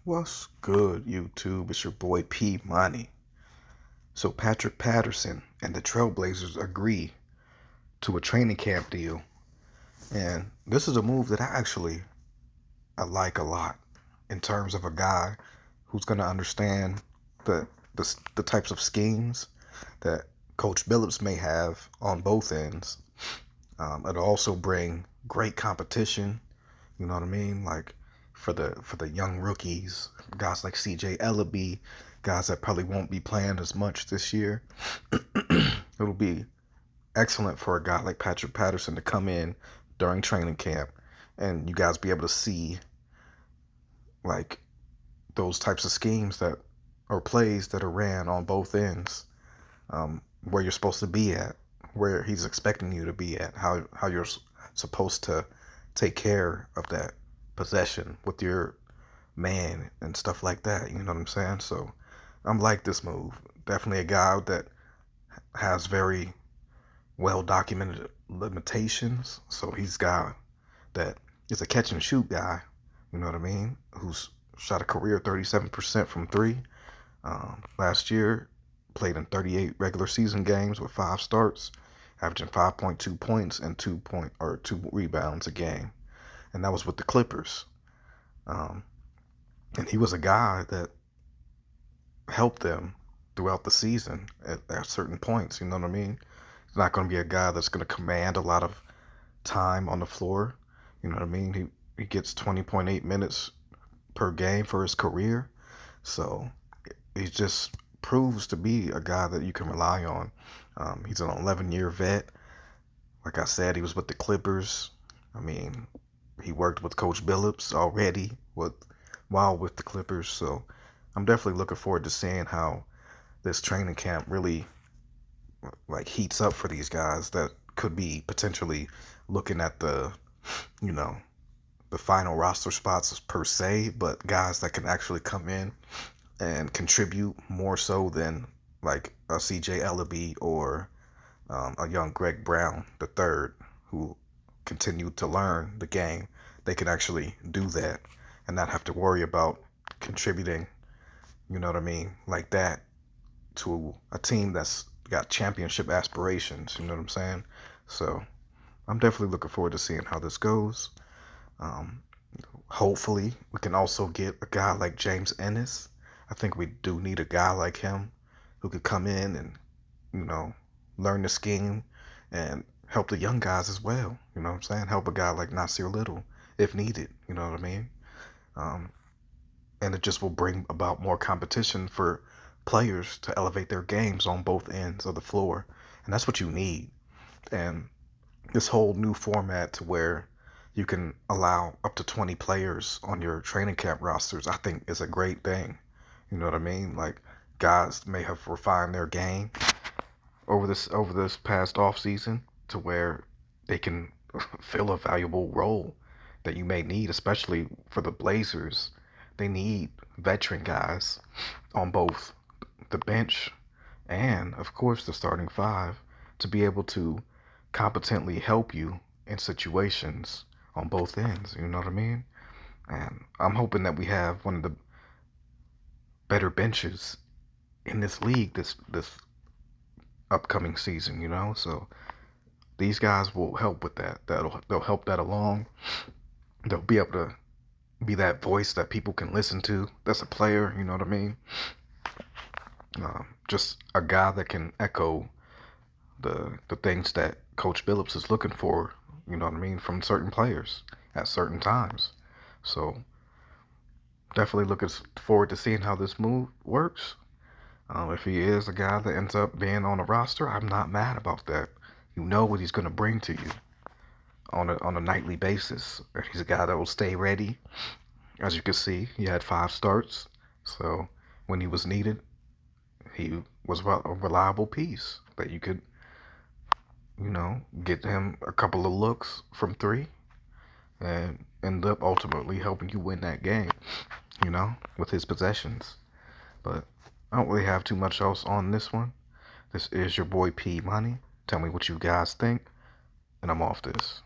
What's good, YouTube? It's your boy P Money. So Patrick Patterson and the Trailblazers agree to a training camp deal, and this is a move that I like a lot in terms of a guy who's gonna understand the types of schemes that Coach Billups may have on both ends. It'll also bring great competition. You know what I mean? Like for the young rookies, guys like CJ Ellaby, guys that probably won't be playing as much this year. It'll be excellent for a guy like Patrick Patterson to come in during training camp and you guys be able to see like those types of schemes that or plays that are ran on both ends, where you're supposed to be at, where he's expecting you to be at, how you're supposed to take care of that possession with your man and stuff like that. You know what I'm saying? So I'm like this move. Definitely a guy that has very well documented limitations. So he's a guy that is a catch and shoot guy. You know what I mean? Who's shot a career 37% from three. Last year, played in 38 regular season games with 5 starts, averaging 5.2 points and 2 rebounds a game, and that was with the Clippers. Um, and he was a guy that helped them throughout the season at certain points. You know what I mean? He's not going to be a guy that's going to command a lot of time on the floor. You know what I mean? He gets 20.8 minutes per game for his career, so he just proves to be a guy that you can rely on. He's an 11-year vet. Like I said, he was with the Clippers. I mean, he worked with Coach Billups already while with the Clippers. So I'm definitely looking forward to seeing how this training camp really like heats up for these guys that could be potentially looking at you know, the final roster spots per se, but guys that can actually come in and contribute more so than like a CJ Ellaby or a young Greg Brown the third, who continued to learn the game. They can actually do that and not have to worry about contributing, you know what I mean, like that to a team that's got championship aspirations. You know what I'm saying? So I'm definitely looking forward to seeing how this goes. Um, Hopefully, we can also get a guy like James Ennis. I think we do need a guy like him who could come in and, you know, learn the scheme and help the young guys as well. You know what I'm saying? Help a guy like Nasir Little if needed. You know what I mean? Um, and it just will bring about more competition for players to elevate their games on both ends of the floor. And that's what you need. And this whole new format to where you can allow up to 20 players on your training camp rosters, I think is a great thing. You know what I mean? Like guys may have refined their game over this past off season to where they can fill a valuable role that you may need, especially for the Blazers. They need veteran guys on both the bench and, of course, the starting five to be able to competently help you in situations on both ends. You know what I mean? And I'm hoping that we have one of the better benches in this league this upcoming season. You know, so these guys will help with that. They'll help that along. They'll be able to be that voice that people can listen to. That's a player. You know what I mean? Just a guy that can echo the things that Coach Billups is looking for, you know what I mean, from certain players at certain times. So definitely looking forward to seeing how this move works. If he is a guy that ends up being on a roster, I'm not mad about that. You know what he's going to bring to you on a nightly basis. He's a guy that will stay ready. As you can see, he had 5 starts. So when he was needed, he was a reliable piece that you could, you know, get him a couple of looks from three and end up ultimately helping you win that game, you know, with his possessions. But I don't really have too much else on this one. This is your boy P Money. Tell me what you guys think, and I'm off this.